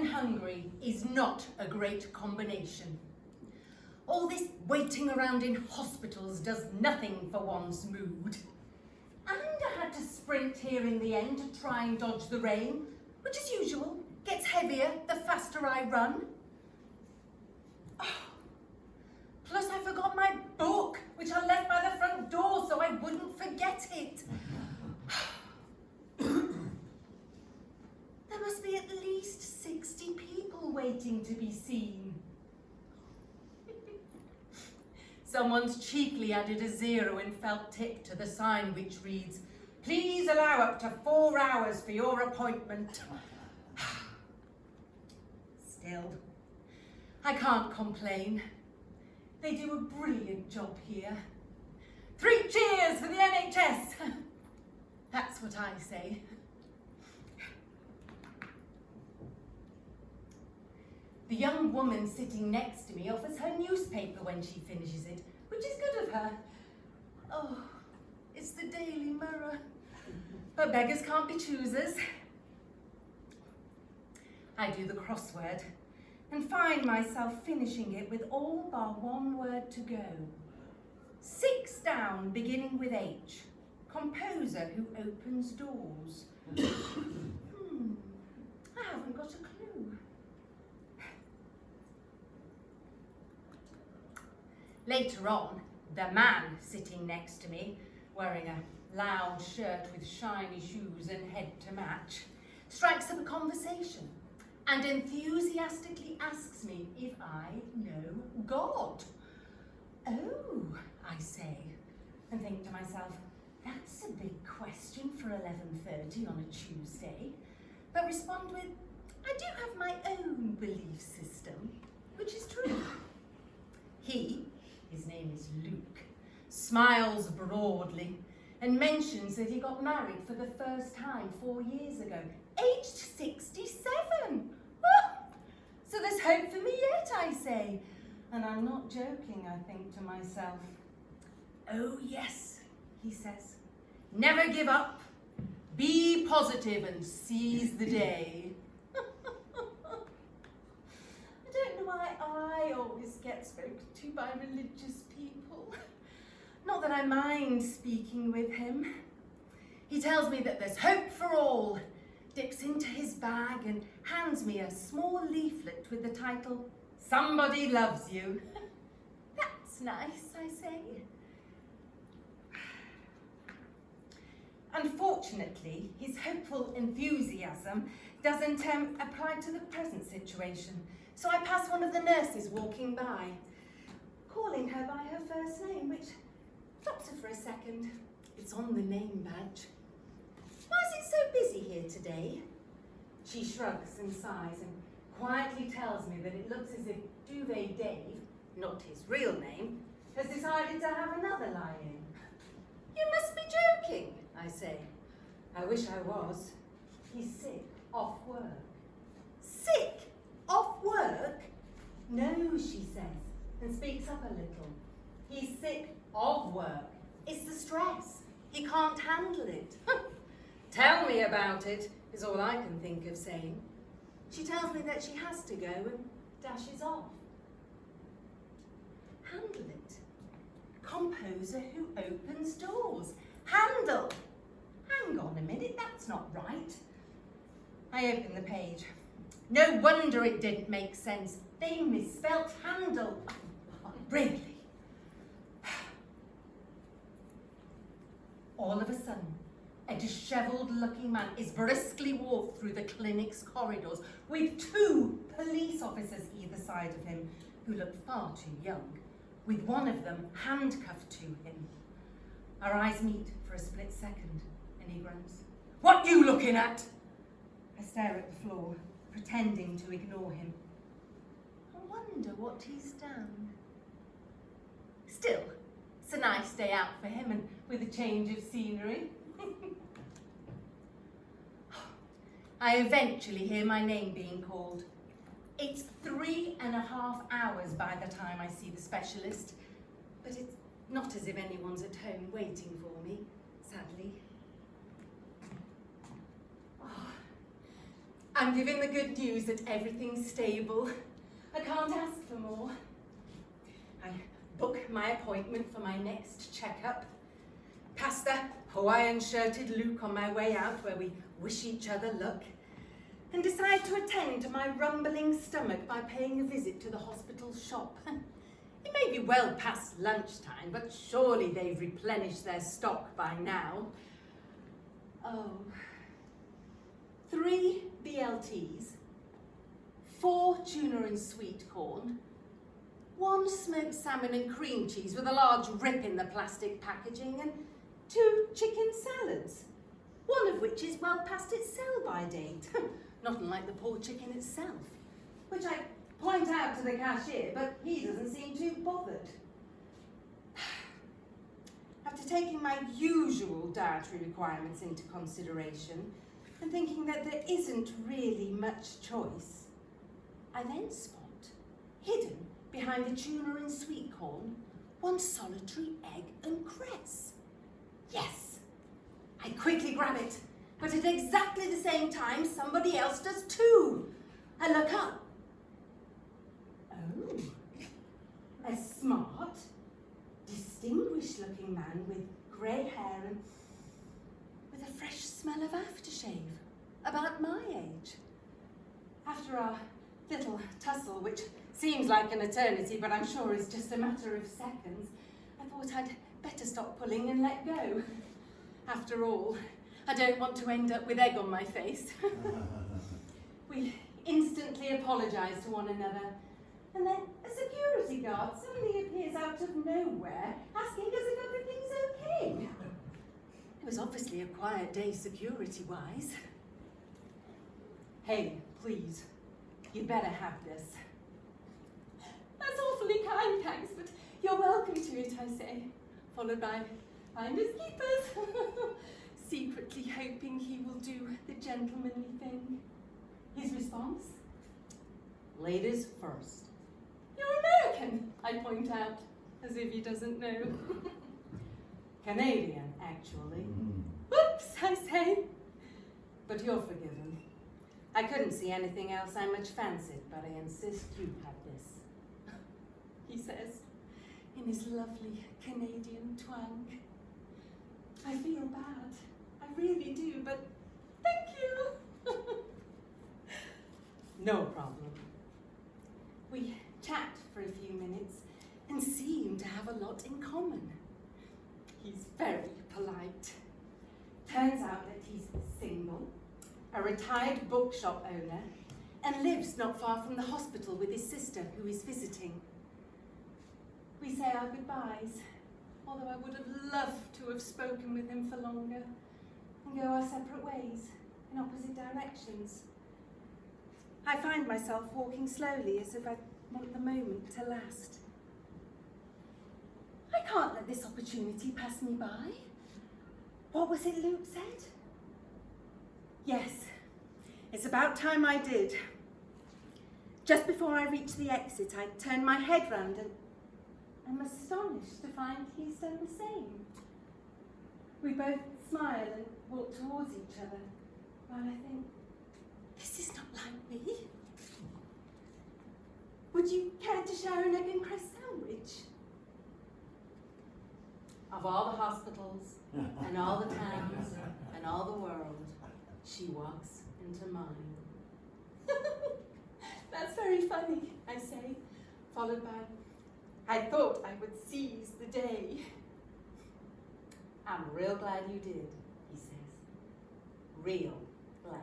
and hungry is not a great combination. All this waiting around in hospitals does nothing for one's mood. And I had to sprint here in the end to try and dodge the rain, which as usual gets heavier the faster I run. Plus I forgot my book, which I left by the front door so I wouldn't forget it. There must be at least 60 people waiting to be seen. Someone's cheekily added a 0 in felt tip to the sign which reads, "Please allow up to 4 hours for your appointment." Still, I can't complain. They do a brilliant job here. 3 cheers for the NHS. That's what I say. The young woman sitting next to me offers her newspaper when she finishes it, which is good of her. Oh, it's the Daily Mirror. But beggars can't be choosers. I do the crossword and find myself finishing it with all bar 1 word to go. 6 down, beginning with H. Composer who opens doors. I haven't got a clue. Later on, the man sitting next to me, wearing a loud shirt with shiny shoes and head to match, strikes up a conversation and enthusiastically asks me if I know God. Oh, I say, and think to myself, that's a big question for 11:30 on a Tuesday, but respond with, I do have my own belief system, which is true. His name is Luke, smiles broadly and mentions that he got married for the first time 4 years ago, aged 67. Oh, so there's hope for me yet, I say. And I'm not joking, I think to myself. Oh yes, he says, never give up, be positive and seize the day. I don't know why I always get spoken to by religious people. Not that I mind speaking with him. He tells me that there's hope for all, dips into his bag and hands me a small leaflet with the title, Somebody Loves You. That's nice, I say. Unfortunately, his hopeful enthusiasm doesn't apply to the present situation, so I pass one of the nurses walking by, calling her by her first name, which stops her for a second. It's on the name badge. Why is it so busy here today? She shrugs and sighs and quietly tells me that it looks as if Duvet Dave, not his real name, has decided to have another lie-in. You must be joking, I say. I wish I was. He's sick, off work. Sick? Off work? No, she says, and speaks up a little. He's sick of work. It's the stress. He can't handle it. Tell me about it, is all I can think of saying. She tells me that she has to go and dashes off. Handle it. Composer who opens doors. Handle. Hang on a minute, that's not right. I open the page. No wonder it didn't make sense. They misspelt handle. Really? All of a sudden, a dishevelled-looking man is briskly walked through the clinic's corridors with 2 police officers either side of him who look far too young, with one of them handcuffed to him. Our eyes meet for a split second, and he grunts, "What you looking at?" I stare at the floor, pretending to ignore him. I wonder what he's done. Still, it's a nice day out for him, and with a change of scenery. I eventually hear my name being called. It's 3.5 hours by the time I see the specialist, but it's not as if anyone's at home waiting for me, sadly. Oh, I'm given the good news that everything's stable. I can't ask for more. I book my appointment for my next checkup. Past the Hawaiian-shirted Luke on my way out where we wish each other luck, and decide to attend to my rumbling stomach by paying a visit to the hospital shop. It may be well past lunchtime, but surely they've replenished their stock by now. Oh. 3 BLTs, 4 tuna and sweet corn, 1 smoked salmon and cream cheese with a large rip in the plastic packaging, and 2 chicken salads, one of which is well past its sell-by date. Not unlike the poor chicken itself, which I point out to the cashier, but he doesn't seem too bothered. After taking my usual dietary requirements into consideration, and thinking that there isn't really much choice, I then spot, hidden behind the tuna and sweet corn, 1 solitary egg and cress. Yes, I quickly grab it, but at exactly the same time, somebody else does too. I look up. Oh, a smart, distinguished-looking man with grey hair and with a fresh smell of aftershave, about my age. After our little tussle, which seems like an eternity, but I'm sure is just a matter of seconds, I thought I'd better stop pulling and let go. After all, I don't want to end up with egg on my face. We instantly apologise to one another, and then a security guard suddenly appears out of nowhere, asking us if everything's okay. It was obviously a quiet day security-wise. Hey, please, you'd better have this. That's awfully kind, thanks, but you're welcome to it, I say, followed by finders keepers, secretly hoping he will do the gentlemanly thing. His response? Ladies first. You're American, I point out, as if he doesn't know. Canadian, actually. Whoops, I say. But you're forgiven. I couldn't see anything else I much fancied, but I insist you have this. He says, in his lovely Canadian twang. I feel bad. I really do, but thank you. No problem. We chat for a few minutes and seem to have a lot in common. He's very polite. Turns out that he's single, a retired bookshop owner, and lives not far from the hospital with his sister, who is visiting. We say our goodbyes, although I would have loved to have spoken with him for longer, and go our separate ways in opposite directions. I find myself walking slowly as if I want the moment to last. I can't let this opportunity pass me by. What was it Luke said? Yes, it's about time I did. Just before I reached the exit, I turned my head round and I'm astonished to find he's done the same. We both smile and walk towards each other, while I think, this is not like me. Would you care to share an egg and cress sandwich? Of all the hospitals, and all the towns, and all the world, she walks into mine. That's very funny, I say, followed by, I thought I would seize the day. I'm real glad you did, he says. Real glad.